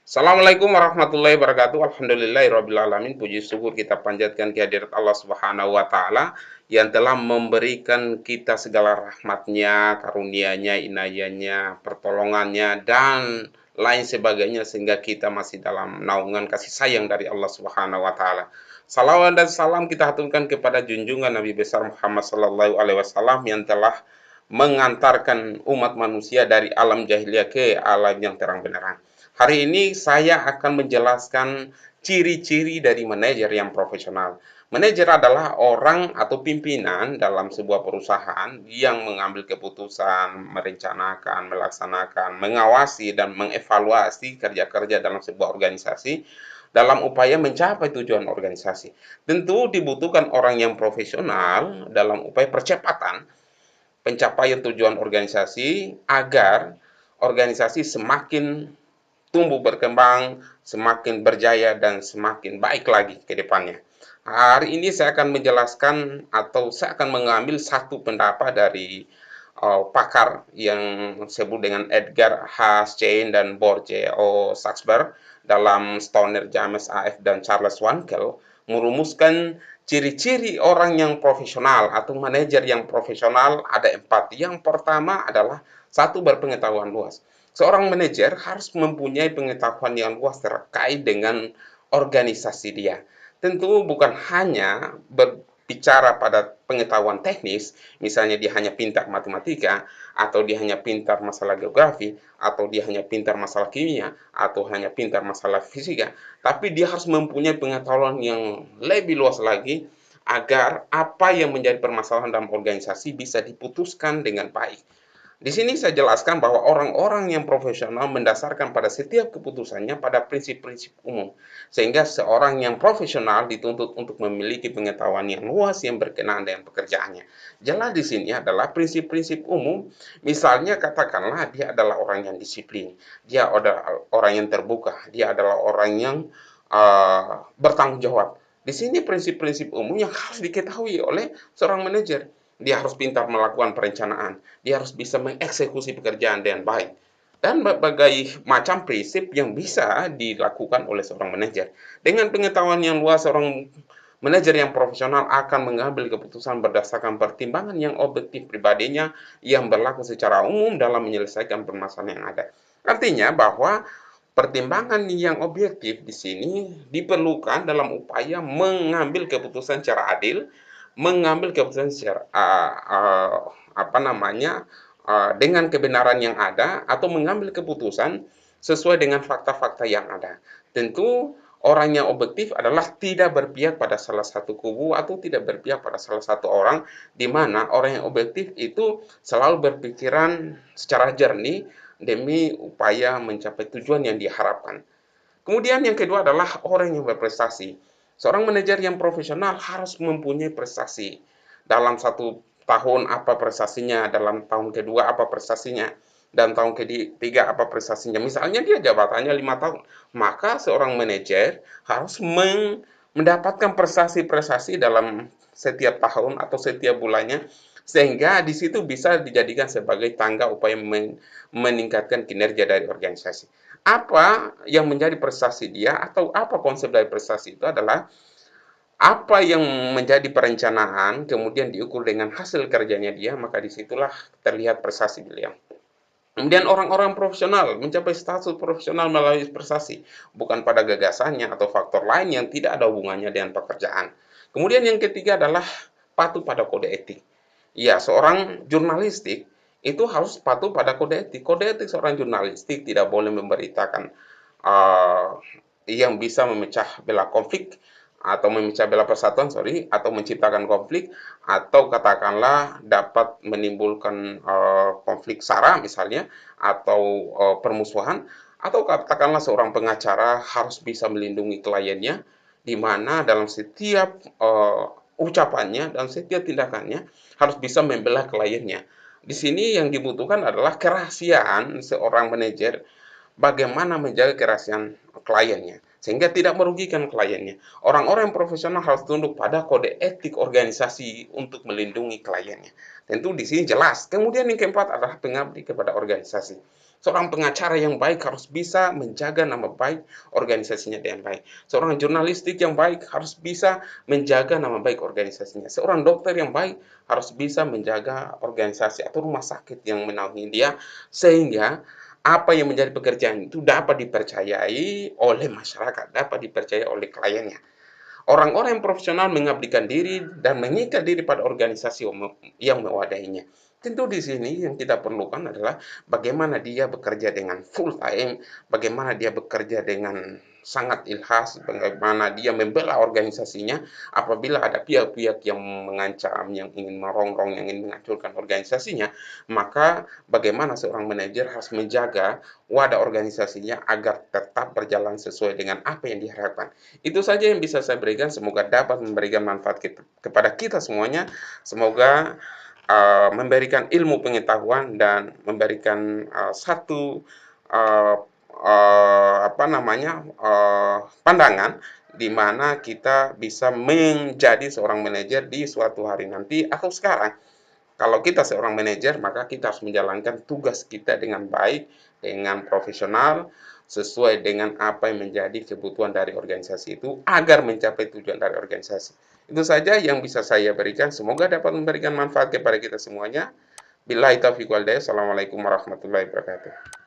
Assalamualaikum warahmatullahi wabarakatuh. Alhamdulillahirabbil alamin. Puji syukur kita panjatkan kehadirat Allah Subhanahu wa taala yang telah memberikan kita segala rahmatnya, karunia-Nya, inayahnya, pertolongannya dan lain sebagainya sehingga kita masih dalam naungan kasih sayang dari Allah Subhanahu wa taala. Salawat dan salam kita haturkan kepada junjungan Nabi besar Muhammad sallallahu alaihi wasallam yang telah mengantarkan umat manusia dari alam jahiliyah ke alam yang terang benderang. Hari ini saya akan menjelaskan ciri-ciri dari manajer yang profesional. Manajer adalah orang atau pimpinan dalam sebuah perusahaan yang mengambil keputusan, merencanakan, melaksanakan, mengawasi, dan mengevaluasi kerja-kerja dalam sebuah organisasi dalam upaya mencapai tujuan organisasi. Tentu dibutuhkan orang yang profesional dalam upaya percepatan pencapaian tujuan organisasi agar organisasi semakin tumbuh berkembang, semakin berjaya dan semakin baik lagi ke depannya. Hari ini saya akan menjelaskan atau saya akan mengambil satu pendapat dari pakar yang disebut dengan Edgar H. Chain dan Borge O. Saxberg dalam Stoner James A.F. dan Charles Wankel merumuskan ciri-ciri orang yang profesional atau manajer yang profesional ada 4. Yang pertama adalah satu, berpengetahuan luas. Seorang manajer harus mempunyai pengetahuan yang luas terkait dengan organisasi dia. Tentu bukan hanya berbicara pada pengetahuan teknis, misalnya dia hanya pintar matematika, atau dia hanya pintar masalah geografi, atau dia hanya pintar masalah kimia, atau hanya pintar masalah fisika, tapi dia harus mempunyai pengetahuan yang lebih luas lagi agar apa yang menjadi permasalahan dalam organisasi bisa diputuskan dengan baik. Di sini saya jelaskan bahwa orang-orang yang profesional mendasarkan pada setiap keputusannya pada prinsip-prinsip umum, sehingga seorang yang profesional dituntut untuk memiliki pengetahuan yang luas yang berkenaan dengan pekerjaannya. Jelas di sini adalah prinsip-prinsip umum, misalnya katakanlah dia adalah orang yang disiplin, dia adalah orang yang terbuka, dia adalah orang yang bertanggung jawab. Di sini prinsip-prinsip umum yang harus diketahui oleh seorang manajer. Dia harus pintar melakukan perencanaan, dia harus bisa mengeksekusi pekerjaan dengan baik, dan berbagai macam prinsip yang bisa dilakukan oleh seorang manajer. Dengan pengetahuan yang luas, seorang manajer yang profesional akan mengambil keputusan berdasarkan pertimbangan yang objektif pribadinya yang berlaku secara umum dalam menyelesaikan permasalahan yang ada. Artinya bahwa pertimbangan yang objektif di sini diperlukan dalam upaya mengambil keputusan secara adil, mengambil keputusan secara dengan kebenaran yang ada atau mengambil keputusan sesuai dengan fakta-fakta yang ada. Tentu orang yang objektif adalah tidak berpihak pada salah satu kubu atau tidak berpihak pada salah satu orang, di mana orang yang objektif itu selalu berpikiran secara jernih demi upaya mencapai tujuan yang diharapkan. Kemudian yang kedua adalah orang yang berprestasi. Seorang manajer yang profesional harus mempunyai prestasi. Dalam satu tahun apa prestasinya, dalam tahun kedua apa prestasinya, dan tahun ketiga apa prestasinya. Misalnya dia jabatannya 5 tahun, maka seorang manajer harus mendapatkan prestasi-prestasi dalam setiap tahun atau setiap bulannya, sehingga di situ bisa dijadikan sebagai tangga upaya meningkatkan kinerja dari organisasi. Apa yang menjadi prestasi dia atau apa konsep dari prestasi itu adalah apa yang menjadi perencanaan kemudian diukur dengan hasil kerjanya dia, maka disitulah terlihat prestasi beliau. Kemudian orang-orang profesional mencapai status profesional melalui prestasi, bukan pada gagasannya atau faktor lain yang tidak ada hubungannya dengan pekerjaan. Kemudian yang ketiga adalah patuh pada kode etik. Ya, seorang jurnalistik itu harus patuh pada kode etik. Kode etik seorang jurnalistik tidak boleh memberitakan yang bisa memecah belah konflik atau memecah belah persatuan, atau menciptakan konflik, atau katakanlah dapat menimbulkan konflik SARA misalnya, atau permusuhan, atau katakanlah seorang pengacara harus bisa melindungi kliennya, di mana dalam setiap ucapannya dan setiap tindakannya harus bisa membela kliennya. Di sini yang dibutuhkan adalah kerahasiaan seorang manajer, bagaimana menjaga kerahasiaan kliennya sehingga tidak merugikan kliennya. Orang-orang yang profesional harus tunduk pada kode etik organisasi untuk melindungi kliennya. Tentu di sini jelas. Kemudian yang keempat adalah pengabdi kepada organisasi. Seorang pengacara yang baik harus bisa menjaga nama baik organisasinya dengan baik. Seorang jurnalistik yang baik harus bisa menjaga nama baik organisasinya. Seorang dokter yang baik harus bisa menjaga organisasi atau rumah sakit yang menaungi dia, sehingga apa yang menjadi pekerjaan itu dapat dipercayai oleh masyarakat, dapat dipercayai oleh kliennya. Orang-orang yang profesional mengabdikan diri dan mengikat diri pada organisasi yang mewadahinya. Tentu di sini yang kita perlukan adalah bagaimana dia bekerja dengan full time, bagaimana dia bekerja dengan sangat ikhlas, bagaimana dia membela organisasinya apabila ada pihak-pihak yang mengancam, yang ingin merongrong, yang ingin menghancurkan organisasinya, maka bagaimana seorang manajer harus menjaga wadah organisasinya agar tetap berjalan sesuai dengan apa yang diharapkan. Itu saja yang bisa saya berikan, semoga dapat memberikan manfaat kepada kita semuanya. Semoga memberikan ilmu pengetahuan dan memberikan satu uh, pandangan di mana kita bisa menjadi seorang manajer di suatu hari nanti atau sekarang. Kalau kita seorang manajer, maka kita harus menjalankan tugas kita dengan baik, dengan profesional, sesuai dengan apa yang menjadi kebutuhan dari organisasi itu, agar mencapai tujuan dari organisasi. Itu saja yang bisa saya berikan. Semoga dapat memberikan manfaat kepada kita semuanya. Billahi taufiq wal hidayah. Assalamualaikum warahmatullahi wabarakatuh.